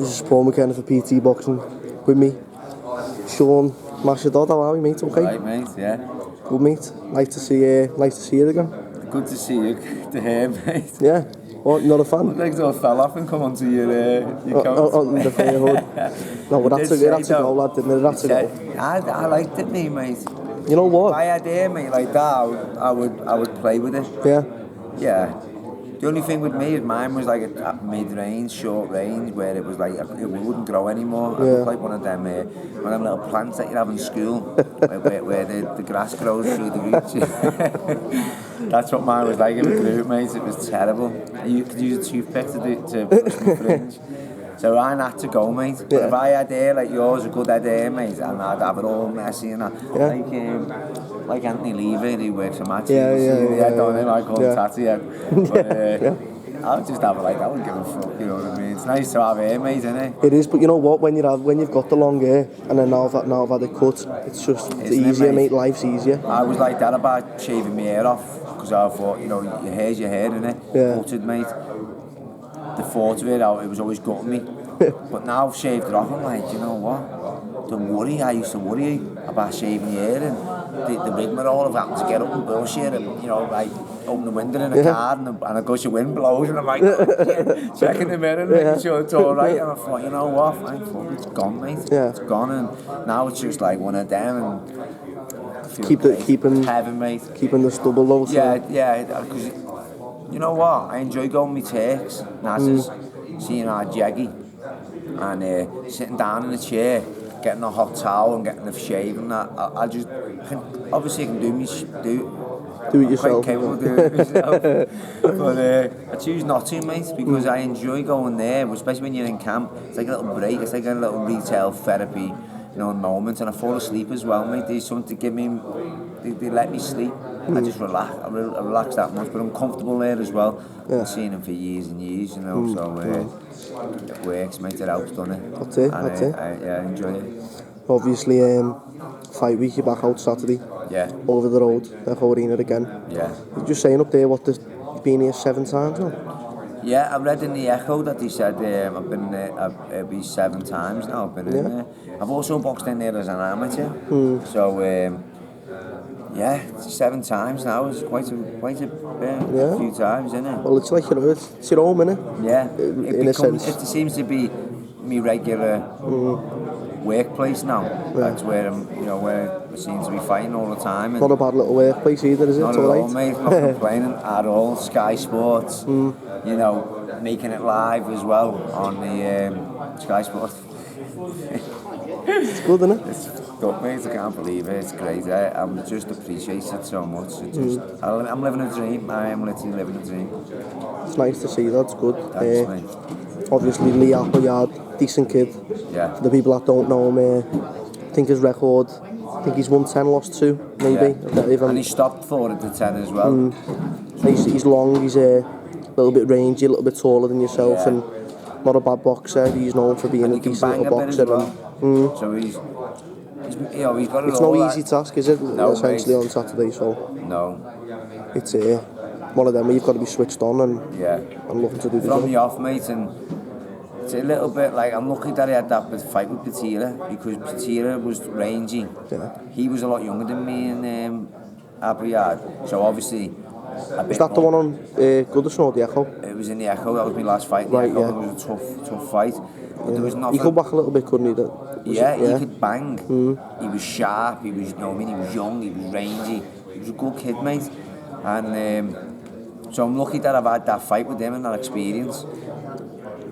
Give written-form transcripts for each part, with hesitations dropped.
This is Paul McKenna for PT Boxing. With me, Sean Master Dodd. How are you, mate? Okay. Right, mate. Yeah. Good, mate. Nice to see you again. Good to see you. To hear, mate. Yeah. What? Not a fan? Legs all fell off and come onto your coat. On the fair hood. No, but that's a goal, lad, didn't it? That's a goal. I liked it, mate. You know what? If I had air, mate, like that, I would play with it. Yeah. Yeah. The only thing with me is mine was like a mid-range, short range, where it was like it wouldn't grow anymore. I looked like one of them little plants that you have in school, where the grass grows through the roots. That's what mine was like. It grew, mate. It was terrible. You could use a toothpick to push my fringe. So I had to go, mate. But if I had hair like yours, a good head hair, mate, and I'd have it all messy and that. Like Anthony Lever, who works for Matthew. I call him Tatty. But I'll just have it like that. I wouldn't give a fuck, you know what I mean? It's nice to have hair, mate, isn't it? It is, but you know what? When you've got the long hair, and then now I've had it cut, it's easier, mate. Life's easier. I was like that about shaving my hair off, because I thought, your hair's your hair, innit? Yeah. Buttered, mate. The thought of it was always gutting me. But now I've shaved it off, I'm like, you know what? Don't worry. I used to worry about shaving your hair and the rigmarole of having to get up and bullshit and, like open the window in a car and a gush of wind blows and I'm like, checking the mirror and making sure it's all right. And I thought, you know what? It's gone, mate. Yeah. It's gone, and now it's just like one of them and keeping heaven, mate. Keeping the stubble low. So. Yeah, because you know what? I enjoy going with my takes, Naz's, seeing our jaggy, and sitting down in a chair, getting a hot towel and getting the shave and that. I can do it yourself. Quite capable of doing it myself. But I choose not to, mate, because I enjoy going there, especially when you're in camp. It's like a little break. It's like a little retail therapy, moment. And I fall asleep as well, mate. There's something to give me. They let me sleep. I just relax. I relax that much, but I'm comfortable there as well. I've seen them for years and years, so it works, mate. It helps, doesn't it? That's it. I enjoy it. Obviously, fight week, you're back out Saturday. Yeah. Over the road, Echo Arena again. Yeah. You're just saying up there you've been here 7 times now? Yeah, I read in the Echo that they said I've been there, it'll be 7 times now. I've been in there. I've also boxed in there as an amateur. So, 7 times now. It's quite a few times, isn't it? Well, it's like it's your home, innit? Yeah. In a sense. It seems to be my regular workplace now. Right. That's where where I seem to be fighting all the time. Not a bad little workplace either, is it? Not at all, mate. Not complaining at all. Sky Sports, making it live as well on the Sky Sports. It's good, isn't it? It's good, mate. I can't believe it. It's great. I'm just appreciate it so much. I'm living a dream. I am literally living a dream. It's nice to see that. It's good. Thanks, mate. Obviously, Lee Appleyard, decent kid. Yeah. For the people that don't know him, I think his record, he's won 10, lost 2, maybe. Yeah. And he stopped 4 at the 10 as well. He's long, he's a little bit rangy, a little bit taller than yourself, and not a bad boxer. He's known for being a decent little boxer. So he's got it. It's no easy task, is it? No, essentially on Saturday, so. No. It's one of them where you've got to be switched on and looking to do the job. From me off, mate, and it's a little bit like I'm lucky that I had that fight with Patira, because Patira was rangy. Yeah. He was a lot younger than me in Appleyard, so obviously. Was that the one on Goodison or the Echo? It was in the Echo. That was my last fight in the Echo. It was a tough fight. But there was nothing. He could back a little bit, couldn't he? He could bang. He was sharp. He was, he was young. He was rangy. He was a good kid, mate. And so I'm lucky that I've had that fight with him and that experience.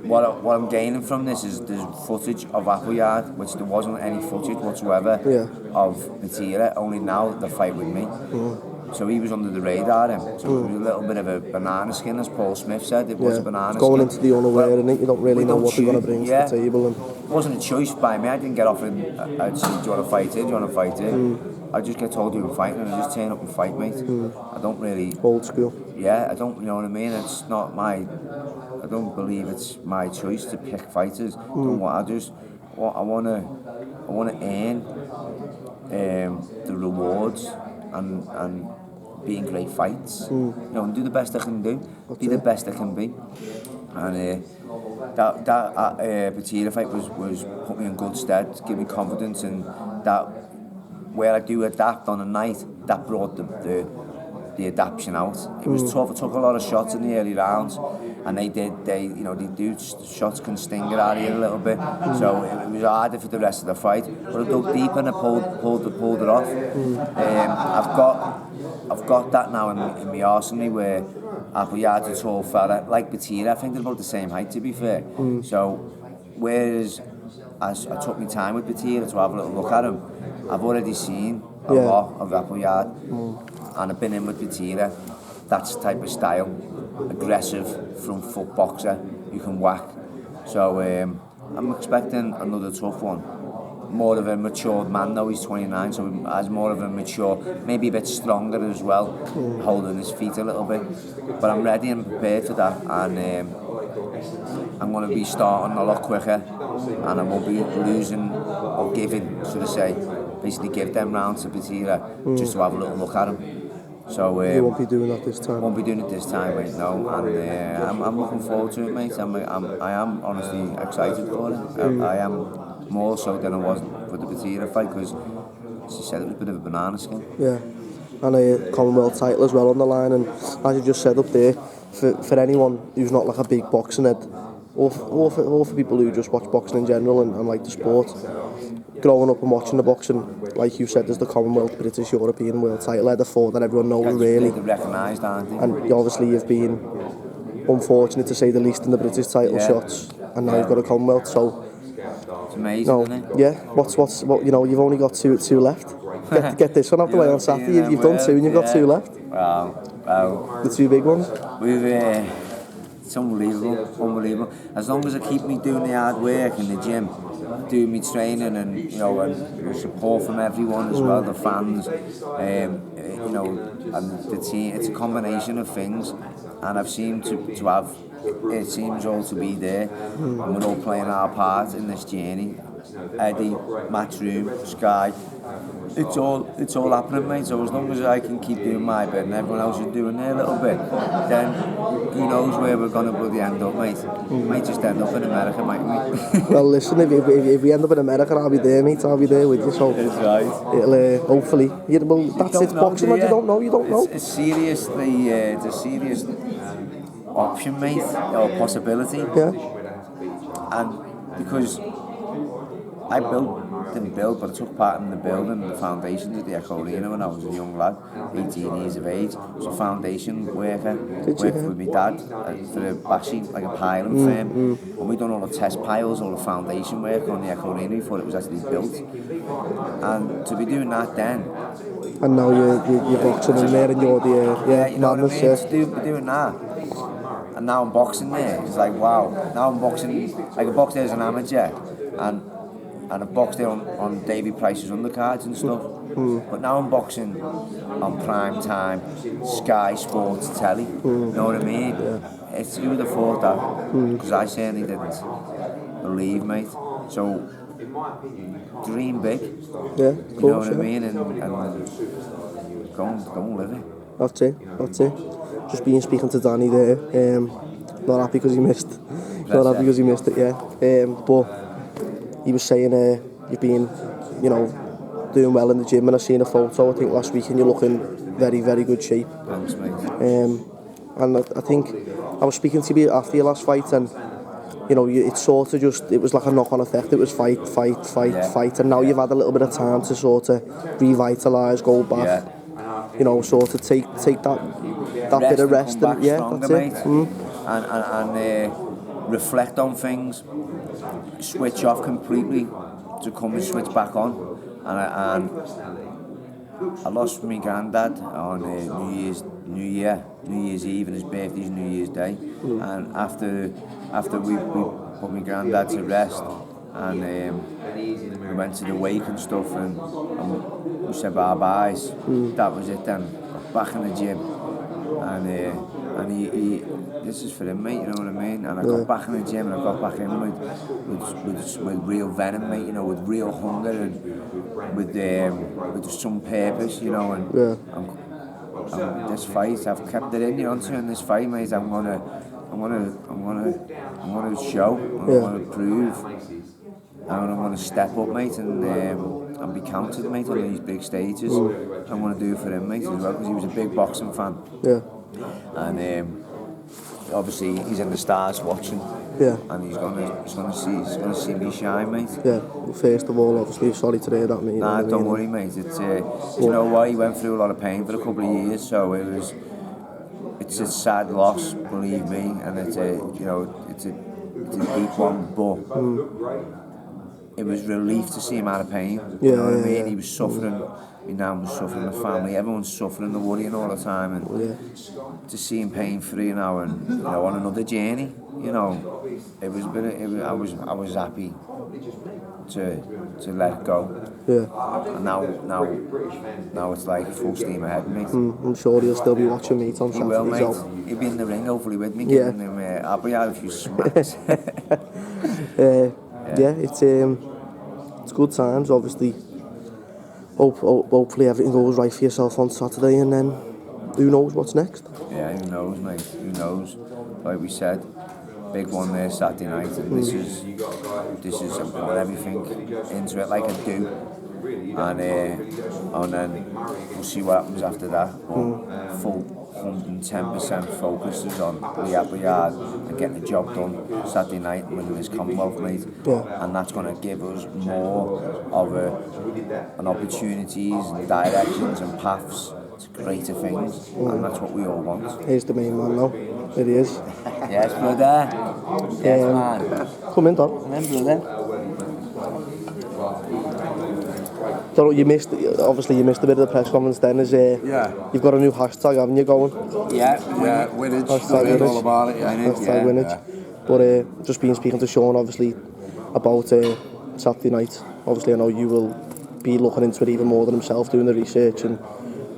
What I'm gaining from this is there's footage of Appleyard, which there wasn't any footage whatsoever of Patira. Only now the fight with me. So he was under the radar, so it was a little bit of a banana skin, as Paul Smith said. It was a banana skin. Going into the unaware, innit? You don't really know what they're going to bring to the table. And it wasn't a choice by me. I didn't get offered, I'd say, do you want to fight here, do you want to fight here? I just get told you were fighting and I just turn up and fight, mate. I don't really... Old school. Yeah, I don't, you know what I mean? It's not my... I don't believe it's my choice to pick fighters. I want to earn the rewards and be in great fights. And do the best I can do. Be the best I can be. And that Batista fight was put me in good stead, give me confidence, and that where I do adapt on a night, that brought the adaptation out. It was tough. I took a lot of shots in the early rounds, and shots can sting it out of you a little bit. So it was harder for the rest of the fight. But I dug deep and I pulled it off. I've got that now in my arsenal where Appleyard's a tall fella, like Batista. I think they're about the same height, to be fair. So whereas as I took my time with Batista to have a little look at him, I've already seen a lot of Appleyard, and I've been in with Batista. That's the type of style, aggressive front foot boxer, you can whack. So I'm expecting another tough one. More of a matured man though, he's 29, so he has more of a mature, maybe a bit stronger as well, holding his feet a little bit. But I'm ready and prepared for that, and I'm going to be starting a lot quicker, and I won't be losing or giving, should I say, basically give them rounds to Batista just to have a little look at him. So you won't be doing that this time. Won't be doing it this time, mate. No, and I'm looking forward to it, mate. I am honestly excited for it. I am more so than I was for the Batista fight, because she said it was a bit of a banana skin. Yeah, and a Commonwealth title as well on the line. And as you just said up there, for anyone who's not like a big boxing head, or for people who just watch boxing in general and like the sport, growing up and watching the boxing, like you said, there's the Commonwealth, British, European world title. They're the four that everyone knows, really. They're recognised, aren't they? And obviously you've been unfortunate, to say the least, in the British title shots, and now you've got a Commonwealth. So it's amazing, isn't it? Yeah. What? You know, you've only got two left. Get this one out the way on Saturday. You've done two, and you've got two left. Wow. The two big ones. It's unbelievable. As long as I keep me doing the hard work in the gym, doing me training, and and support from everyone as well, the fans, and the team. It's a combination of things, and I've seemed to have. It seems all to be there, and we're all playing our part in this journey. Eddie, Matchroom, Sky, it's all happening, mate. So as long as I can keep doing my bit and everyone else is doing their little bit, then who knows where we're gonna bloody end up, mate. We might just end up in America, mightn't we? Well, listen, if we end up in America, I'll be there, mate. I'll be there with you. So that's right. It'll hopefully. Yeah, well, that's it. Boxing, you don't know. You don't know. It's seriously. It's a serious option, mate, or possibility. Yeah. And because I didn't build, but I took part in the building, the foundations of the Echo Arena when I was a young lad, 18 years of age. I was a foundation worker, worked with my dad for a bashing, like a piling firm. And we done all the test piles, all the foundation work on the Echo Arena before it was actually built. And to be doing that then. And now you're boxing in there, and you're the you know madness. What I mean? To be doing that. And now I'm boxing there. It's like, wow. Now I'm boxing, like I boxed there as an amateur, and I boxed there on Davy Price's undercards and stuff. But now I'm boxing on prime time, Sky Sports telly. You know what I mean? Yeah. It's who would have thought that? Because I certainly didn't believe, mate. So dream big. Yeah, of course, you know what I mean? And go and live it. That's it. Just speaking to Danny there. Not happy because he missed. Not happy because he missed it. Yeah. But he was saying you've been, doing well in the gym, and I seen a photo I think last week, and you're looking very, very good shape. Thanks, mate. And I think I was speaking to you after your last fight, and it's sort of it was like a knock-on effect. It was fight, and now you've had a little bit of time to sort of revitalise, go back, sort of take that bit of rest, and stronger, that's it. Mate. And reflect on things, switch off completely to come and switch back on. And I lost my granddad on New Year's Eve, and his birthday's New Year's Day. And after we put my granddad to rest, and we went to the wake and stuff, and we said bye-byes. That was it then. Got back in the gym, and he this is for him, mate, you know what I mean? And I got back in the gym, and I got back in with real venom, mate, with real hunger, and with some purpose, and this fight, I've kept it in, in this fight, mate. I'm gonna show, I want to prove, and I want to step up, mate, and be counted, mate, on these big stages. I want to do it for him, mate, as well, because he was a big boxing fan. Yeah. And obviously he's in the stars watching. Yeah. And he's gonna see me shine, mate. Yeah. First of all, obviously, sorry to hear that, mate. Nah, don't worry, mate. It's you know why, he went through a lot of pain for a couple of years, so it's a sad loss, believe me, and it's a deep one, but it was relief to see him out of pain. You know what I mean? Yeah. He was suffering. My nan was suffering, the family, everyone's suffering, the worrying all the time, and to see him pain free now and on another journey, it was a bit. I was happy to let it go. Yeah. And now it's like full steam ahead, mate. I'm sure he'll still be watching, mate, on Saturday. He will, mate. He'll be in the ring hopefully with me. Yeah. Giving him, I'll be out a few smacks. It's good times, obviously. Hopefully everything goes right for yourself on Saturday, and then who knows what's next. Yeah, who knows, mate? Who knows? Like we said, big one there Saturday night, and this is I'm putting everything into it like I do, and then we'll see what happens after that. Full 110% focus is on the yard and getting the job done Saturday night and winning this Commonwealth, mate. Yeah. And that's going to give us more of an opportunities and directions and paths to greater things, and that's what we all want. Here's the main man now. It is. Yes, brother. Yes, man. Come in, Dodd. Come in, brother. So you missed a bit of the press conference then. You've got a new hashtag, haven't you, going? Yeah, winnage. Hashtag all about it, Hashtag winnage. Yeah. But just been speaking to Sean, obviously, about Saturday night. Obviously, I know you will be looking into it even more than himself, doing the research and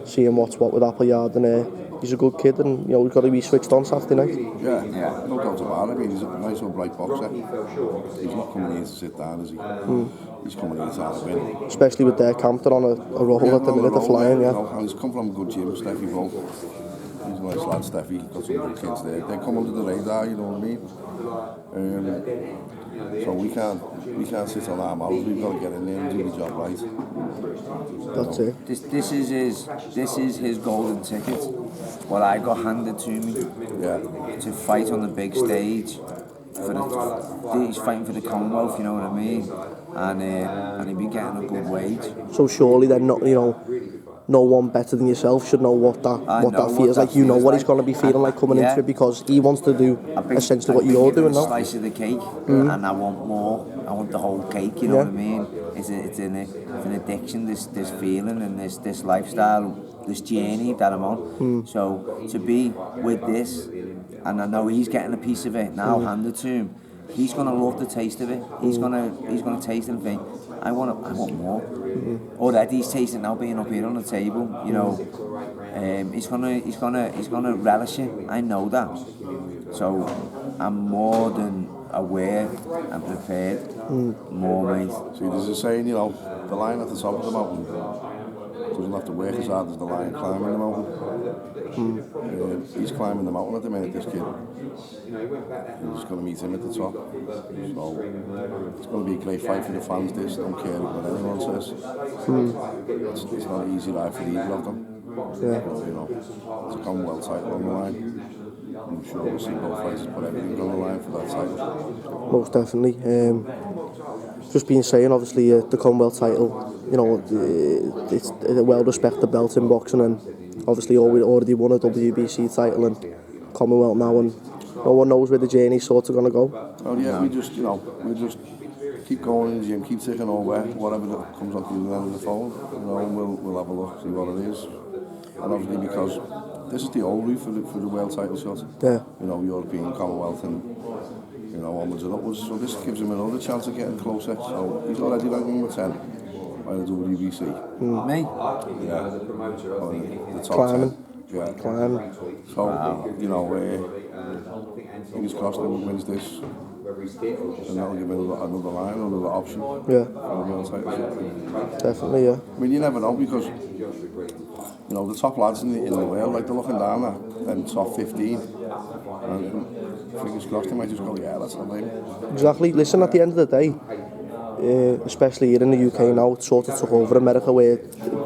seeing what's what with Appleyard. And he's a good kid, and we've got to be switched on Saturday night. Yeah, no doubt about it. I mean, he's a nice old bright boxer. He's not coming here to sit down, is he? He's coming here to have a win. Especially with their camp, they're on a roll at the minute, they're flying, And he's come from a good gym, Steffi Bolt. He's a nice lad, Steffi. Got some good kids there. They come under the radar, you know what I mean? So we can't sit on our mouths. We've got to get in there and do the job right. That's it. This is his golden ticket. What I got handed to me. Yeah. To fight on the big stage. He's fighting for the Commonwealth, you know what I mean? And he'll be getting a good wage. So surely then, no one better than yourself should know what that feels like. You know what he's going to be feeling like coming into it, because he wants to do essentially what you're doing now. A slice of the cake, and I want more. I want the whole cake. You know what I mean? It's an addiction. This feeling and this lifestyle, this journey that I'm on. So to be with this, and I know he's getting a piece of it now handed to him. He's gonna love the taste of it. He's gonna taste it and think, I want more. Already he's tasting now, being up here on the table. He's gonna relish it. I know that. So I'm more than aware and prepared. More, mate. See, there's a saying, the lion at the top of the mountain doesn't have to work as hard as the lion climbing the mountain. He's climbing the mountain at the minute, this kid. He's just going to meet him at the top. So it's going to be a great fight for the fans, this. Don't care what anyone says. It's not an easy ride for either of them. Yeah. It's a Commonwealth title on the line. I'm sure we'll see both fighters put everything on the line for that title. Most definitely. Just been saying, obviously, the Commonwealth title, it's a well-respected belt in boxing, and obviously already won a WBC title and Commonwealth now, and no one knows where the journey's sort of going to go. Oh yeah, we just keep going in the gym, keep ticking over whatever that comes up to the end of the phone, and we'll have a look, see what it is. And obviously because this is the old route for the world title shot. Yeah. European, Commonwealth, and onwards and upwards. So this gives him another chance of getting closer. So he's already ranked number 10 by the WBC. Me? Yeah. The top Climbing. 10. Yeah. Climbing. So fingers crossed that he wins this, and that'll give him another line, another option. Yeah. For the world title shot. Definitely, yeah. I mean, you never know, because the top lads in the world, like they're looking down at them top 15, and fingers crossed, they might just go, yeah, that's not name. Exactly. Listen, at the end of the day, especially here in the UK now, it's sort of took over America, where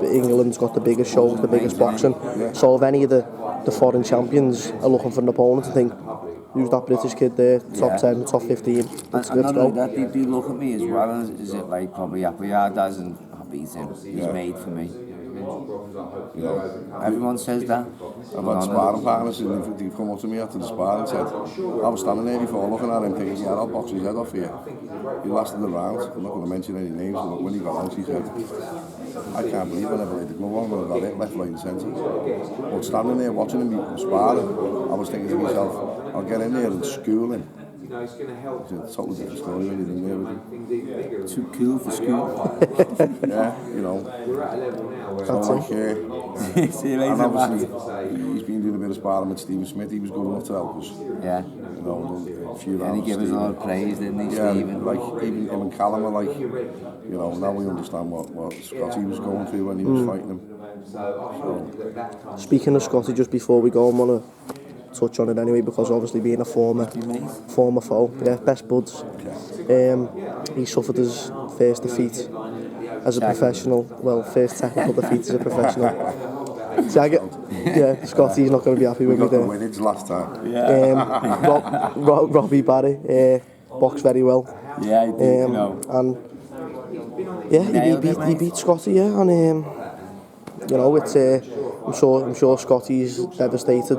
England's got the biggest shows, the biggest boxing. So if any of the foreign champions are looking for an opponent, I think, who's that British kid there, top 10, top 15, let's And not go. only that, they do look at me as well, is it like probably Appleyard doesn't beat him, he's made for me. You know, Everyone says that. I've had sparring partners and they've come up to me after the sparring and said, I was standing there before looking at him thinking, yeah, I'll box his head off here. He lasted the round. I'm not going to mention any names, but when he got out, he said, I can't believe I never laid the glove on when I got hit left, right and centre. But standing there watching him sparring, I was thinking to myself, I'll get in there and school him. It's a totally different story when you're in there with him. Too cool for school. Yeah, you know. That's so it. See you later, and obviously, he's been doing a bit of sparring with Stephen Smith. He was good enough to help us. Yeah. You know, a few rounds. And he gave us a lot of praise, didn't he, yeah, Stephen? like even him and Callum are like, you know, now we understand what Scotty was going through when he was fighting him. So. Speaking of Scotty, just before we go, I want to touch on it anyway, because obviously being a former foe, best buds, he suffered his first defeat as a professional, first technical defeat as a professional. So Scotty's not going to be happy with me there. We got the winnage last time. Robbie Barry boxed very well. Yeah, he did, you know. And he beat Scotty, and you know, it's I'm sure Scotty's devastated,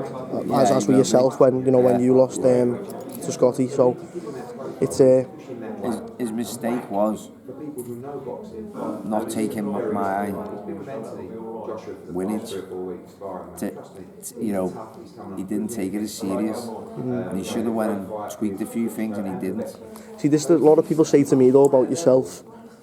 as were yourself when you lost to Scotty. So it's his mistake was not taking my winnage. He didn't take it as serious, and he should have went and tweaked a few things, and he didn't. See, this a lot of people say to me though about yourself.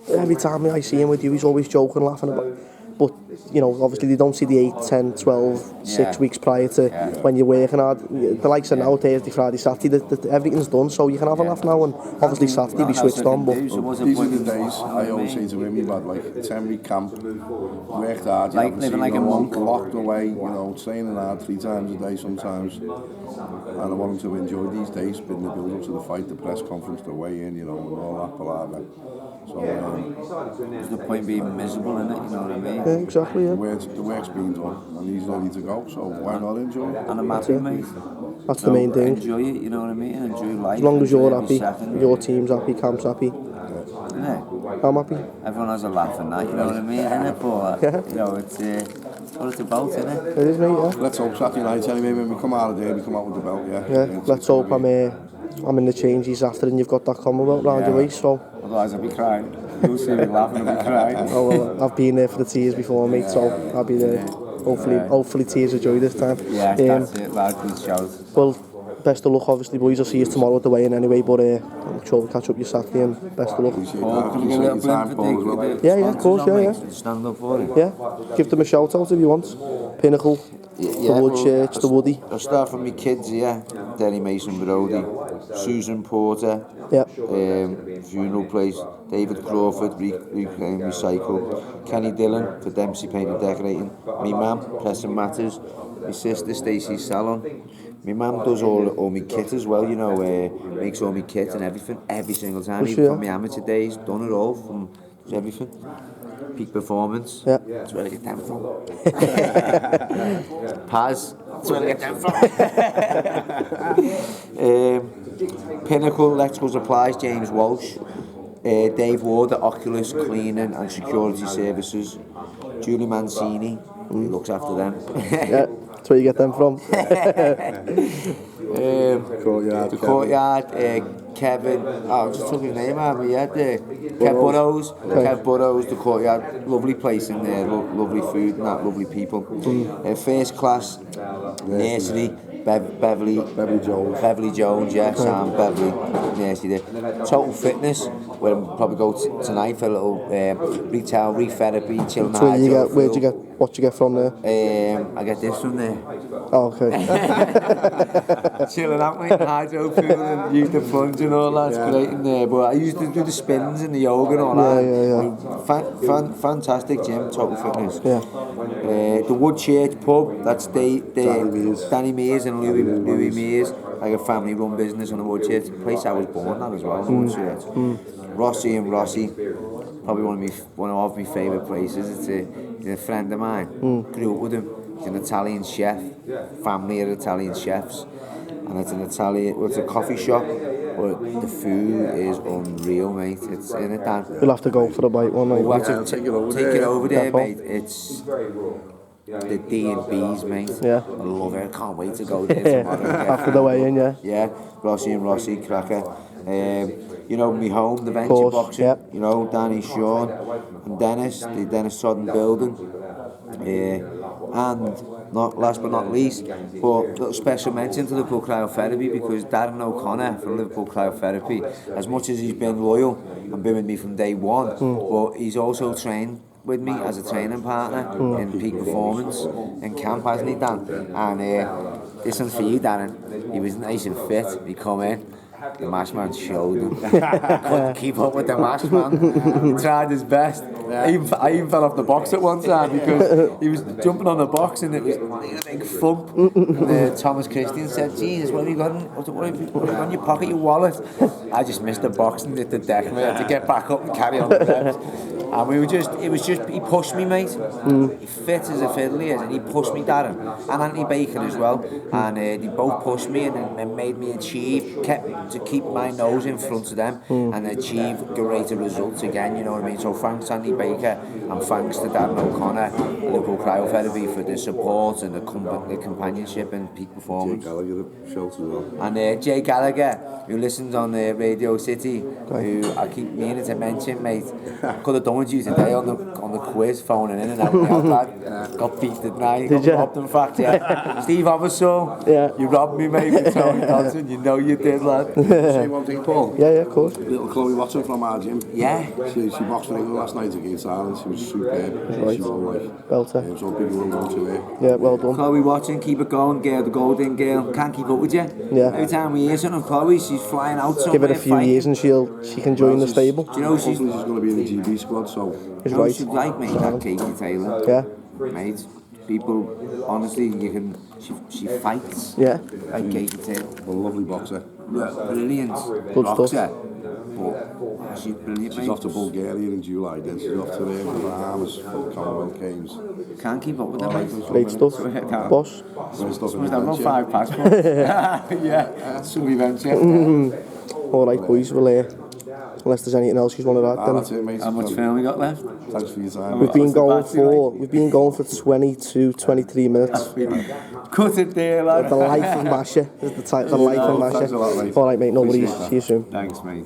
Every time I see him with you, he's always joking, laughing about. But, you know, obviously they don't see the 8, 10, 12, 6 weeks prior to when you're working hard. The likes of now, Thursday, Friday, Saturday, everything's done, so you can have a laugh now, and obviously Saturday be switched on. But these are the days, I always say to him, you've had like a 10-week camp, worked hard, like living like a monk, locked away, you know, training hard 3 times a day sometimes. And I want him to enjoy these days, been the build up to the fight, the press conference, the weigh-in, you know, and all that palaver. So, there's no point being miserable in it, you know what I mean? yeah, exactly, yeah. The work's been done, and he's ready to go, so why not enjoy it? And I'm happy, mate. That's the main thing. Enjoy it, you know what I mean? Enjoy life. As long as you're happy, second. your team's happy, camp's happy. Yeah. I'm happy. Everyone has a laugh and that, you know what I mean? Innit? But, you know, it's what it's about, innit? It is, mate, yeah. Let's hope Saturday night, anyway, when we come out of there, we come out with the belt, yeah. Yeah, let's hope I'm in the changes after, and you've got that Commonwealth round your waist, so. Otherwise I'll be crying. You'll see me laughing, I'll be crying. Oh, well, I've been there for the tears before, mate, so I'll be there. Hopefully tears of joy this time. Yeah, that's it, lad, good shout. Well, best of luck, obviously, boys. I'll see you tomorrow at the weigh-in anyway, but I'm sure we'll catch up you Saturday, and best of luck. Can you get a little blimp for Dick? Yeah, of course, yeah. Stand up for it. Yeah, give them a shout out if you want. Pinnacle, the Wood Church, the Woody. I'll start from my kids here. Denny Mason Brody, Susan Porter, Funeral Place, David Crawford, Reclaim Recycle, Kenny Dillon for Dempsey Paint and Decorating, my mum, Preston Matters, my sister Stacey's Salon. My mum does all my kit as well, you know, makes all my kit and everything, every single time. Even from my amateur days, done it all, from everything. Peak Performance, that's where I get them from. Paz, that's where I get them from. Pinnacle Electrical Supplies, James Walsh. Dave Ward at Oculus Cleaning and Security Services. Julie Mancini, he looks after them. Yeah, that's where you get them from. Courtyard, Kevin, I just took his name out of my head there. Kev Burrows, the Courtyard, lovely place in there, lovely food and that, lovely people. First Class, Nursery, Beverly Jones, yeah, Sam Beverly, Nursery there. Total Fitness, where we'll probably go tonight for a little retail, re-therapy, chill night. What you get from there? I get this from there. Oh, okay. Chilling out, mate, hydro pool and use the plunge and all that. It's great in there. But I used to do the spins and the yoga and all that. Fantastic gym, total fitness. Yeah. The Woodchurch pub, that's Danny Mears and Louis Mears, like a family-run business on the Woodchurch. The place I was born at as well, the Woodchurch. Rossi and Rossi, probably one of my favourite places. It's a friend of mine. Grew up with him. He's an Italian chef. Family are Italian chefs, and it's a coffee shop. But the food is unreal, mate. It's in it, Dan. You'll have to go for a bite one night. Well, take it over there, mate. It's the D&B's, mate. Yeah. I love it. I can't wait to go there tomorrow. After the weigh-in, yeah. Yeah, Rossi and Rossi, cracker. You know, me home, the venture boxing. Yeah. You know, Danny, Sean, and Dennis, the Dennis Trodden building. And not last but not least, but little special mention to Liverpool Cryotherapy, because Darren O'Connor from Liverpool Cryotherapy, as much as he's been loyal and been with me from day one, but he's also trained with me as a training partner in peak performance in camp, hasn't he, Dan? And this one's for you, Darren. He was nice and fit. He come in. The mash man showed him. Couldn't keep up with the mash man. He tried his best. I even fell off the box at one time because he was jumping on the box and it was a big thump. And Thomas Christian said, "Jesus, what have you got in your pocket? Your wallet?" I just missed the box and hit the deck, mate. I had to get back up and carry on the reps. And he pushed me, mate. He fit as a fiddle he is, and he pushed me, Darren, and Anthony Baker as well. And they both pushed me and made me keep my nose in front of them and achieve greater results again, you know what I mean? So thanks Andy Baker and thanks to Darren O'Connor and Liverpool Cryotherapy for the support and the companionship and peak performance. Jay Gallagher shout as well. And Jay Gallagher, who listens on Radio City, who I keep meaning to mention, mate. Could have done with you today on the quiz, phoning in and out the outside. Got beat at night. Got robbed, in fact, yeah. Steve Oversaw, you robbed me, mate, with Tony Dodson. You know you did, lad. Say one thing, Paul. Yeah, of course. Little Chloe Watson from our gym. Yeah. She boxed for England last night against Ireland. She was superb. Right. She won, like, Belter. so big well done to her. Yeah, well done. Chloe Watson, keep it going, girl, the golden girl. Can't keep up with you. Yeah. Every time we hear something of Chloe, she's flying out somewhere. Give it a few years and she can join the stable. Do you know she's going to be in the GB squad, so... He's right. She's like me, that Katie Taylor. Yeah. Mate, people, honestly, she fights. Yeah. Like Katie Taylor. A lovely boxer. Brilliant. Good boxer. stuff. But she's brilliant, She's mate. off to Bulgaria in July, then she's off to the Bahamas for the Commonwealth Games. Can't keep up with them, mate. Great stuff. Boss. Must have got 5 passports. Yeah, some venture. All right, boys. Well, unless there's anything else you want to add, then That's it, mate. How much film we got left? Thanks for your time. we've been going for 22-23 minutes. Cut it there, lad. The Life of Masha is the title. The Life of Thanks a lot, Masha. mate. All right, mate. No worries. Appreciate that. See you soon. Thanks, mate.